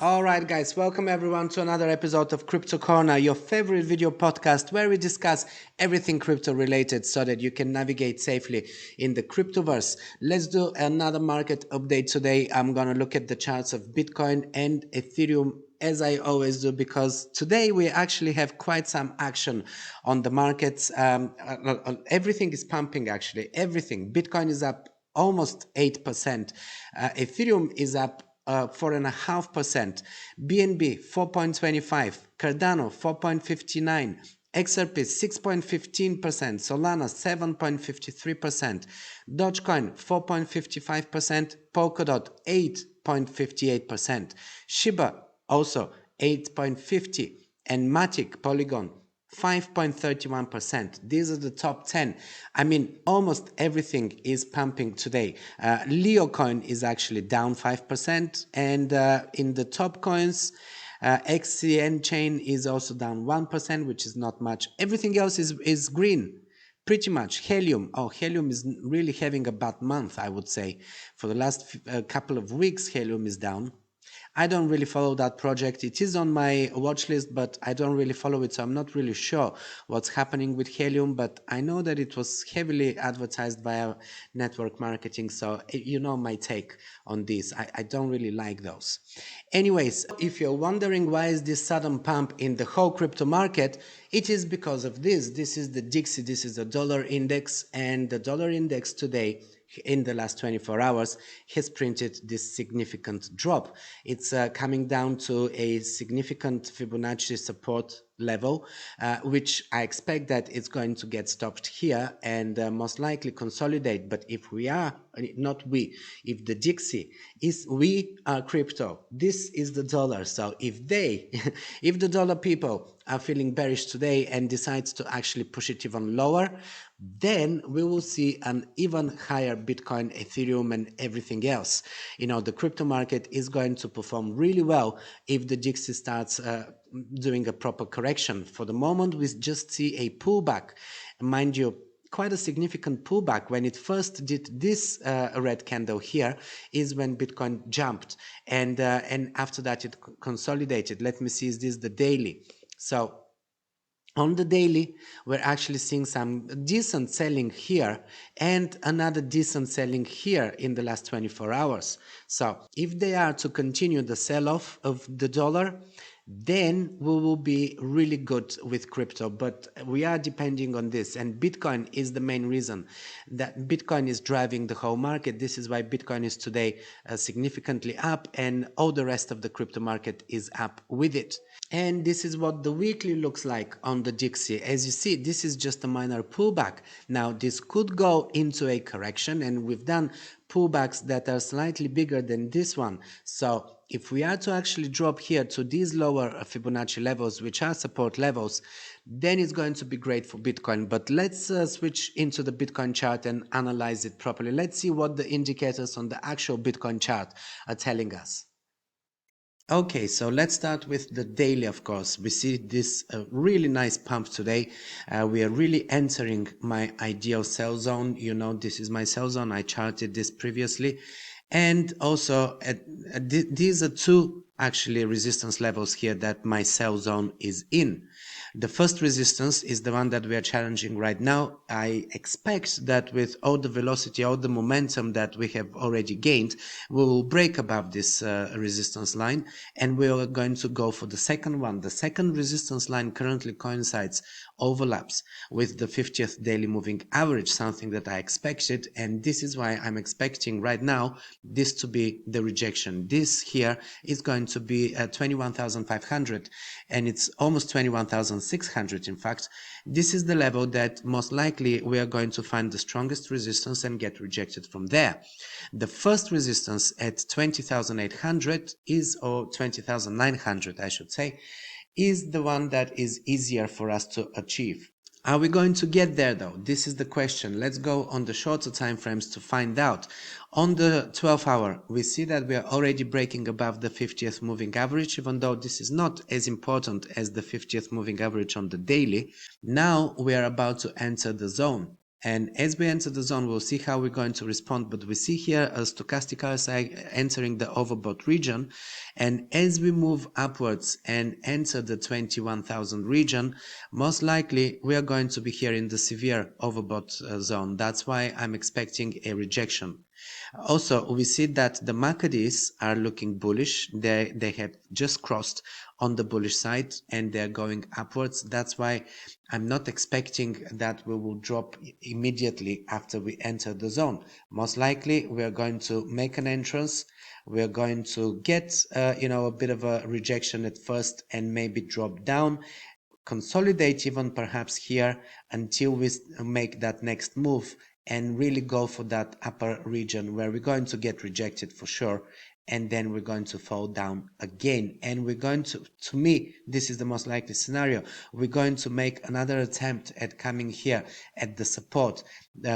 Alright guys, welcome everyone to another episode of Crypto Corner, your favorite video podcast where we discuss everything crypto related so that you can navigate safely in the cryptoverse. Let's do another market update today. I'm gonna look at the charts of Bitcoin and Ethereum as I always do, because today we actually have quite some action on the markets. Everything is pumping actually, everything. Bitcoin is up almost 8%. Ethereum is up 4.5%, BNB 4.25%, Cardano 4.59%, XRP 6.15%, Solana 7.53%, Dogecoin 4.55%, Polkadot 8.58%, Shiba also 8.50%, and Matic Polygon 5.31%. These are the top 10. I mean, almost everything is pumping today. Leo coin is actually down 5%, and in the top coins, XCN chain is also down 1%, which is not much. Everything else is green. Pretty much. Helium. Oh, Helium is really having a bad month, I would say. For the last couple of weeks, Helium is down. I don't really follow that project. It is on my watch list, but I don't really follow it, so I'm not really sure what's happening with Helium, but I know that it was heavily advertised via network marketing, so you know my take on this. I don't really like those. Anyways, if you're wondering why is this sudden pump in the whole crypto market, it is because of this. This is the Dixie, this is the dollar index, and the dollar index today in the last 24 hours has printed this significant drop. It's coming down to a significant Fibonacci support level, which I expect that it's going to get stopped here and most likely consolidate. But if we are, not we, if the Dixie is, we are crypto, this is the dollar. So if they, if the dollar people are feeling bearish today and decides to actually push it even lower, then we will see an even higher Bitcoin, Ethereum, and everything else. You know, the crypto market is going to perform really well if the Dixie starts doing a proper correction. For the moment, we just see a pullback. Mind you, quite a significant pullback. When it first did this red candle here is when Bitcoin jumped, and after that it consolidated. Let me see, is this the daily? So on the daily, we're actually seeing some decent selling here and another decent selling here in the last 24 hours. So if they are to continue the sell-off of the dollar, then we will be really good with crypto. But we are depending on this, and Bitcoin is the main reason. That Bitcoin is driving the whole market. This is why Bitcoin is today significantly up, and all the rest of the crypto market is up with it. And this is what the weekly looks like on the Dixie. As you see, this is just a minor pullback. Now, this could go into a correction, and we've done pullbacks that are slightly bigger than this one. So if we are to actually drop here to these lower Fibonacci levels, which are support levels, then it's going to be great for Bitcoin. But let's switch into the Bitcoin chart and analyze it properly. Let's see what the indicators on the actual Bitcoin chart are telling us. Okay, so let's start with the daily, of course. We see this really nice pump today. We are really entering my ideal sell zone. You know, this is my sell zone. I charted this previously. And also, these are two actually resistance levels here that my sell zone is in. The first resistance is the one that we are challenging right now. I expect that with all the velocity, all the momentum that we have already gained, we will break above this resistance line, and we are going to go for the second one. The second resistance line currently coincides, overlaps with the 50th daily moving average, something that I expected, and this is why I'm expecting right now this to be the rejection. This here is going to be at 21,500, and it's almost 21,600 in fact. This is the level that most likely we are going to find the strongest resistance and get rejected from there. The first resistance at 20,800 is, or 20,900 I should say, is the one that is easier for us to achieve. Are we going to get there though? This is the question. Let's go on the shorter time frames to find out. On the 12 hour, we see that we are already breaking above the 50th moving average, even though this is not as important as the 50th moving average on the daily. Now we are about to enter the zone. And as we enter the zone, we'll see how we're going to respond. But we see here a stochastic RSI entering the overbought region. And as we move upwards and enter the 21,000 region, most likely we are going to be here in the severe overbought zone. That's why I'm expecting a rejection. Also, we see that the MACDs are looking bullish. They have just crossed on the bullish side and they're going upwards. That's why I'm not expecting that we will drop immediately after we enter the zone. Most likely we are going to make an entrance. We are going to get a bit of a rejection at first and maybe drop down, consolidate even perhaps here until we make that next move and really go for that upper region where we're going to get rejected for sure, and then we're going to fall down again. And we're going to me, this is the most likely scenario, we're going to make another attempt at coming here at the support,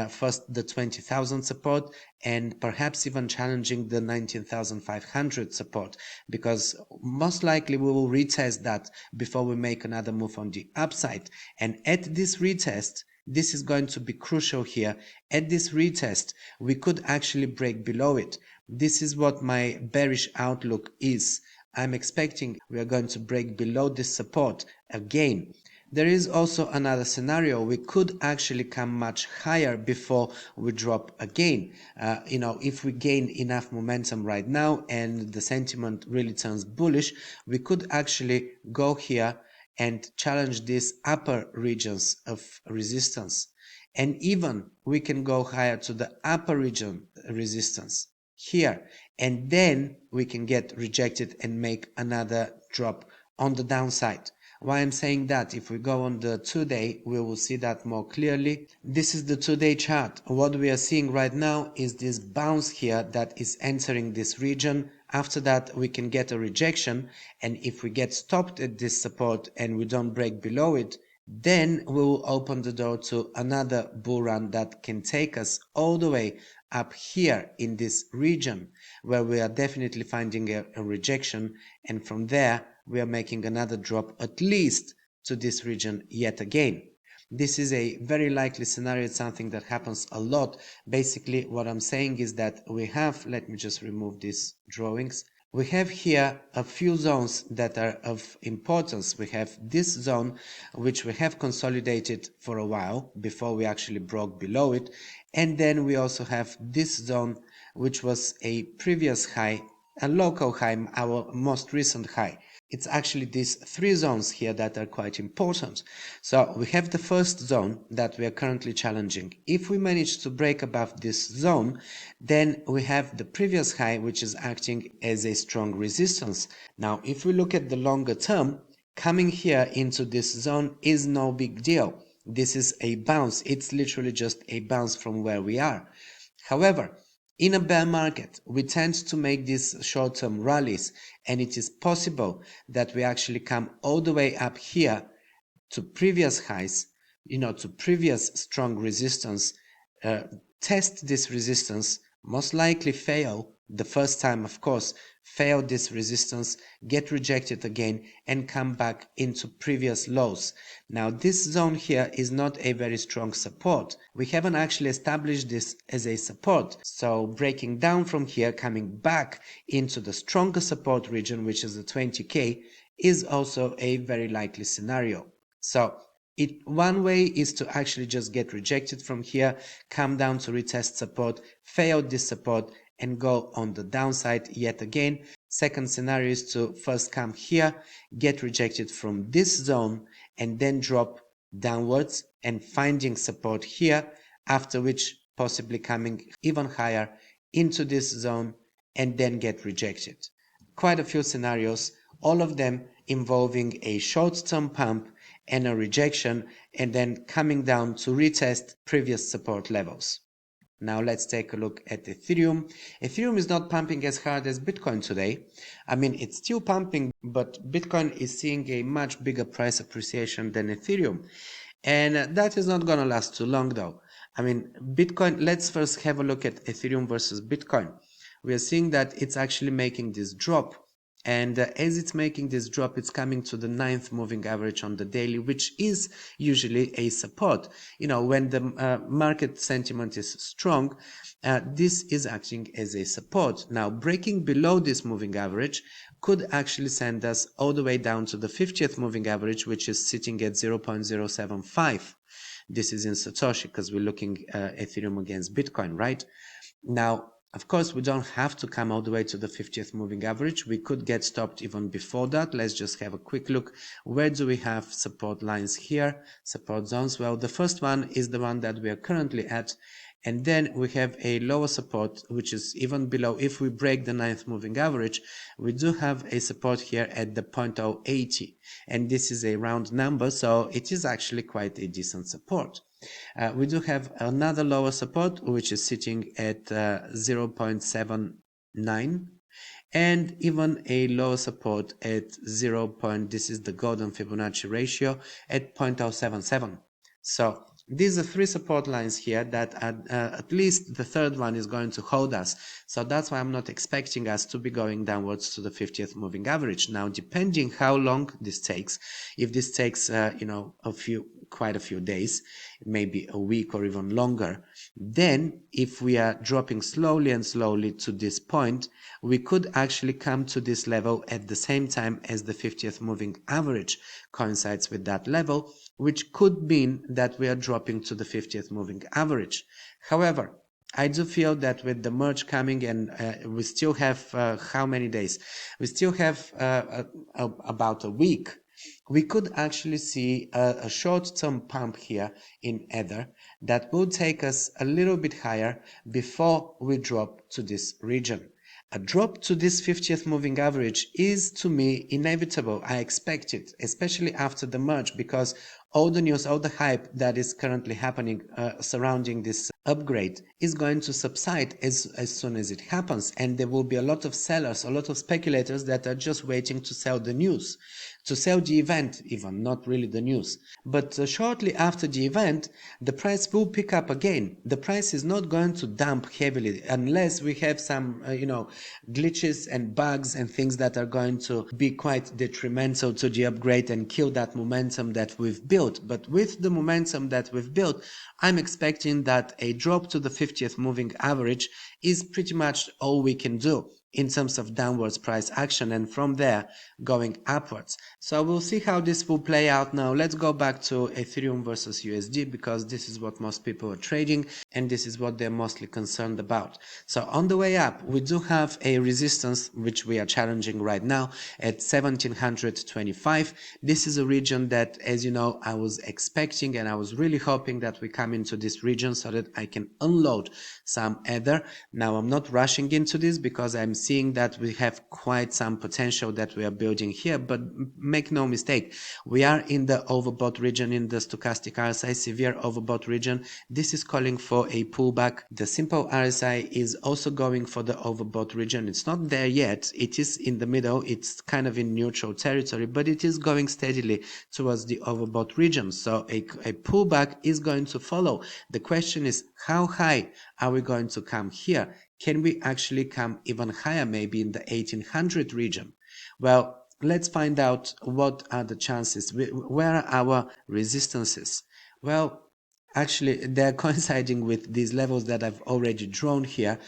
first the 20,000 support and perhaps even challenging the 19,500 support, because most likely we will retest that before we make another move on the upside. And at this retest, this is going to be crucial here. At this retest, we could actually break below it. This is what my bearish outlook is. I'm expecting we are going to break below this support again. There is also another scenario. We could actually come much higher before we drop again. If we gain enough momentum right now and the sentiment really turns bullish, we could actually go here and challenge these upper regions of resistance. And even we can go higher to the upper region resistance here. And then we can get rejected and make another drop on the downside. Why I'm saying that? If we go on the 2-day, we will see that more clearly. This is the 2-day chart. What we are seeing right now is this bounce here that is entering this region. After that, we can get a rejection. And if we get stopped at this support and we don't break below it, then we will open the door to another bull run that can take us all the way up here in this region, where we are definitely finding a rejection. And from there, we are making another drop at least to this region yet again. This is a very likely scenario. It's something that happens a lot. Basically, what I'm saying is that we have, let me just remove these drawings. We have here a few zones that are of importance. We have this zone, which we have consolidated for a while before we actually broke below it. And then we also have this zone, which was a previous high, a local high, our most recent high. It's actually these three zones here that are quite important. So we have the first zone that we are currently challenging. If we manage to break above this zone, then we have the previous high, which is acting as a strong resistance. Now, if we look at the longer term, coming here into this zone is no big deal. This is a bounce. It's literally just a bounce from where we are. However, in a bear market, we tend to make these short-term rallies, and it is possible that we actually come all the way up here to previous highs, to previous strong resistance, test this resistance, most likely fail the first time, of course, fail this resistance, get rejected again, and come back into previous lows. Now, this zone here is not a very strong support. We haven't actually established this as a support. So breaking down from here, coming back into the stronger support region, which is the 20K, is also a very likely scenario. So one way is to actually just get rejected from here, come down to retest support, fail this support, and go on the downside yet again. Second scenario is to first come here, get rejected from this zone, and then drop downwards and finding support here, after which possibly coming even higher into this zone and then get rejected. Quite a few scenarios, all of them involving a short-term pump and a rejection, and then coming down to retest previous support levels. Now let's take a look at Ethereum. Ethereum is not pumping as hard as Bitcoin today. I mean, it's still pumping, but Bitcoin is seeing a much bigger price appreciation than Ethereum. And that is not going to last too long though. I mean, Bitcoin, let's first have a look at Ethereum versus Bitcoin. We are seeing that it's actually making this drop. And as it's making this drop, it's coming to the 9th moving average on the daily, which is usually a support. When the market sentiment is strong, this is acting as a support. Now, breaking below this moving average could actually send us all the way down to the 50th moving average, which is sitting at 0.075. This is in Satoshi because we're looking Ethereum against Bitcoin, right? Now, of course, we don't have to come all the way to the 50th moving average. We could get stopped even before that. Let's just have a quick look. Where do we have support lines here? Support zones. Well, the first one is the one that we are currently at. And then we have a lower support, which is even below. If we break the 9th moving average, we do have a support here at the 0.080. And this is a round number, so it is actually quite a decent support. We do have another lower support, which is sitting at 0.79, and even a lower support at this is the golden Fibonacci ratio, at 0.077. So these are three support lines here that at least the third one is going to hold us. So that's why I'm not expecting us to be going downwards to the 50th moving average. Now, depending how long this takes, if this takes, quite a few days, maybe a week or even longer, then if we are dropping slowly and slowly to this point, we could actually come to this level at the same time as the 50th moving average coincides with that level, which could mean that we are dropping to the 50th moving average. However, I do feel that with the merge coming, and we still have how many days? We still have about a week. We could actually see a short-term pump here in Ether that will take us a little bit higher before we drop to this region. A drop to this 50th moving average is, to me, inevitable. I expect it, especially after the merge, because all the news, all the hype that is currently happening surrounding this upgrade is going to subside as soon as it happens. And there will be a lot of sellers, a lot of speculators that are just waiting to sell the news, to sell the event even, not really the news. But shortly after the event, the price will pick up again. The price is not going to dump heavily unless we have some, glitches and bugs and things that are going to be quite detrimental to the upgrade and kill that momentum that we've built. But with the momentum that we've built, I'm expecting that a drop to the 50th moving average is pretty much all we can do in terms of downwards price action, and from there going upwards. So we'll see how this will play out. Now let's go back to Ethereum versus USD, because this is what most people are trading and this is what they're mostly concerned about. So on the way up, we do have a resistance which we are challenging right now at 1725. This is a region that, as you know, I was expecting and I was really hoping that we come into this region so that I can unload some Ether. Now I'm not rushing into this because I'm seeing that we have quite some potential that we are building here, but make no mistake, we are in the overbought region, in the stochastic RSI, severe overbought region. This is calling for a pullback. The simple RSI is also going for the overbought region. It's not there yet, it is in the middle, it's kind of in neutral territory, but it is going steadily towards the overbought region. So a pullback is going to follow. The question is, how high are we going to come here? Can we actually come even higher, maybe in the 1800 region? Well, let's find out what are the chances. Where are our resistances? Well, actually, they're coinciding with these levels that I've already drawn here,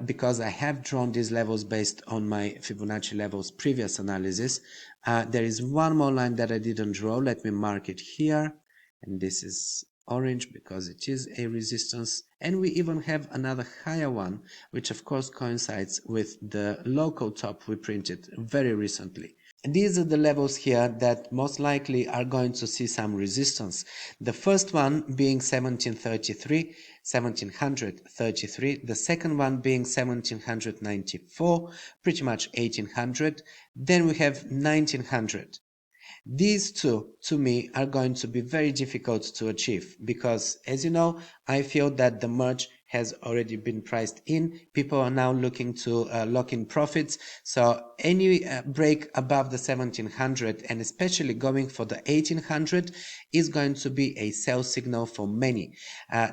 because I have drawn these levels based on my Fibonacci levels previous analysis. There is one more line that I didn't draw. Let me mark it here. And this is orange because it is a resistance, and we even have another higher one, which of course coincides with the local top we printed very recently. And these are the levels here that most likely are going to see some resistance. The first one being 1733, the second one being 1794, pretty much 1800, then we have 1900. These two, to me, are going to be very difficult to achieve because, as you know, I feel that the merge has already been priced in. People are now looking to lock in profits. So any break above the 1700 and especially going for the 1800 is going to be a sell signal for many.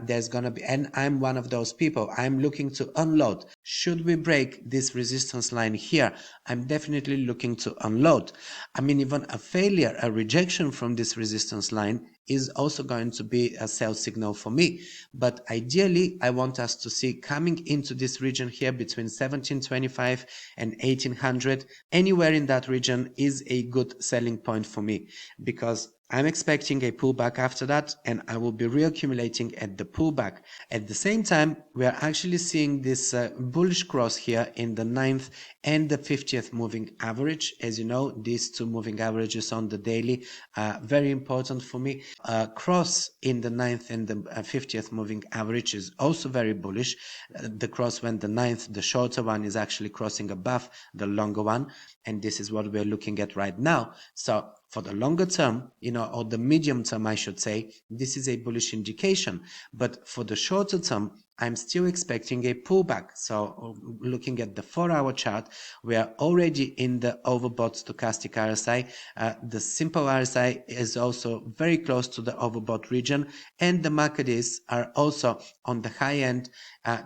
There's going to be, and I'm one of those people, I'm looking to unload. Should we break this resistance line here, I'm definitely looking to unload. I mean, even a failure, a rejection from this resistance line is also going to be a sell signal for me. But ideally, I want us to see coming into this region here between 1725 and 1800. Anywhere in that region is a good selling point for me, because I'm expecting a pullback after that, and I will be reaccumulating at the pullback. At the same time, we are actually seeing this bullish cross here in the 9th and the 50th moving average. As you know, these two moving averages on the daily are very important for me. Cross in the 9th and the 50th moving average is also very bullish. The cross when the 9th, the shorter one, is actually crossing above the longer one, and this is what we're looking at right now. So for the longer term, or the medium term, I should say, this is a bullish indication. But for the shorter term, I'm still expecting a pullback. So looking at the 4-hour chart, we are already in the overbought stochastic RSI. The simple RSI is also very close to the overbought region, and the MACDs are also on the high end.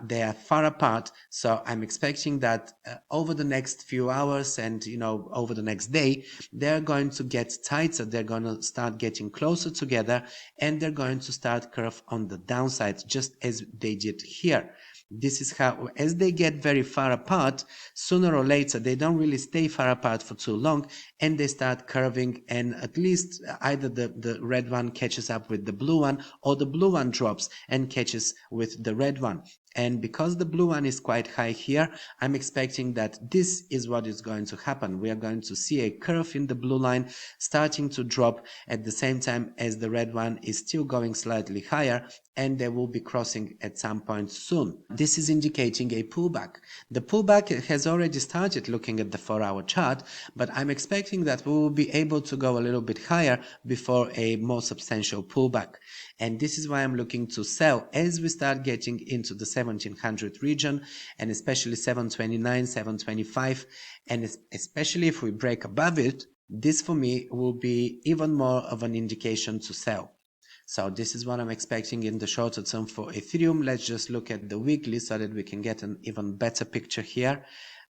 They are far apart. So I'm expecting that over the next few hours and, over the next day, they're going to get tighter. They're going to start getting closer together, and they're going to start curve on the downside, just as they did here. This is how, as they get very far apart, sooner or later, they don't really stay far apart for too long, and they start curving, and at least either the red one catches up with the blue one, or the blue one drops and catches with the red one. And because the blue one is quite high here, I'm expecting that this is what is going to happen. We are going to see a curve in the blue line starting to drop at the same time as the red one is still going slightly higher, and they will be crossing at some point soon. This is indicating a pullback. The pullback has already started looking at the 4-hour chart, but I'm expecting that we will be able to go a little bit higher before a more substantial pullback. And this is why I'm looking to sell as we start getting into the 1700 region, and especially 729, 725, and especially if we break above it, this for me will be even more of an indication to sell. So this is what I'm expecting in the shorter term for Ethereum. Let's just look at the weekly so that we can get an even better picture here.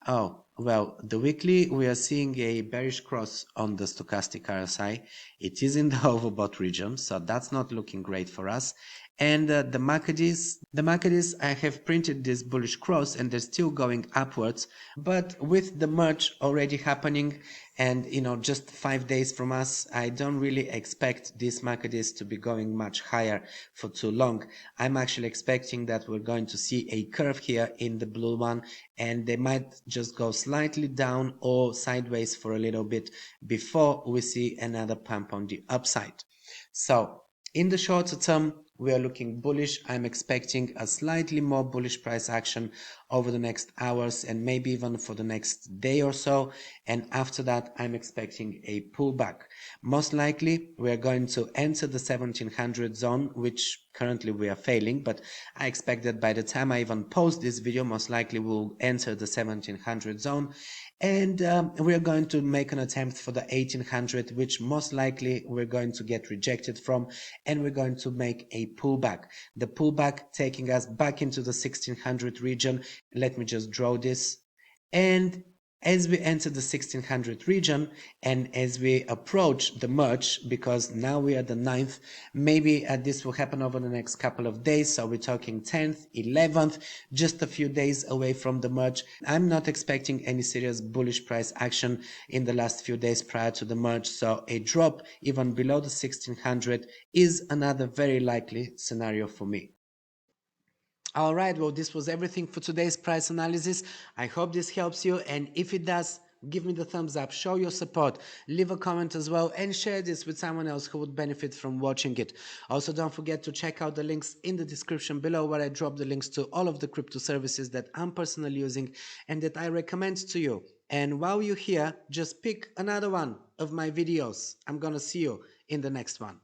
Oh, well, the weekly, we are seeing a bearish cross on the stochastic RSI. It is in the overbought region, so that's not looking great for us. And the MACDs, I have printed this bullish cross, and they're still going upwards. But with the merge already happening, and just 5 days from us, I don't really expect these MACDs to be going much higher for too long. I'm actually expecting that we're going to see a curve here in the blue one, and they might just go slightly down or sideways for a little bit before we see another pump on the upside. So in the shorter term, we are looking bullish. I'm expecting a slightly more bullish price action over the next hours and maybe even for the next day or so. And after that, I'm expecting a pullback. Most likely, we are going to enter the 1700 zone, which currently we are failing, but I expect that by the time I even post this video, most likely we'll enter the 1700 zone. And we are going to make an attempt for the 1800, which most likely we're going to get rejected from, and we're going to make a pullback. The pullback taking us back into the 1600 region. Let me just draw this. And as we enter the 1600 region and as we approach the merge, because now we are the 9th, maybe this will happen over the next couple of days. So we're talking 10th, 11th, just a few days away from the merge. I'm not expecting any serious bullish price action in the last few days prior to the merge. So a drop even below the 1600 is another very likely scenario for me. All right, well, this was everything for today's price analysis. I hope this helps you, and if it does, give me the thumbs up, show your support, leave a comment as well, and share this with someone else who would benefit from watching it. Also, don't forget to check out the links in the description below, where I drop the links to all of the crypto services that I'm personally using and that I recommend to you. And while you're here, just pick another one of my videos. I'm gonna see you in the next one.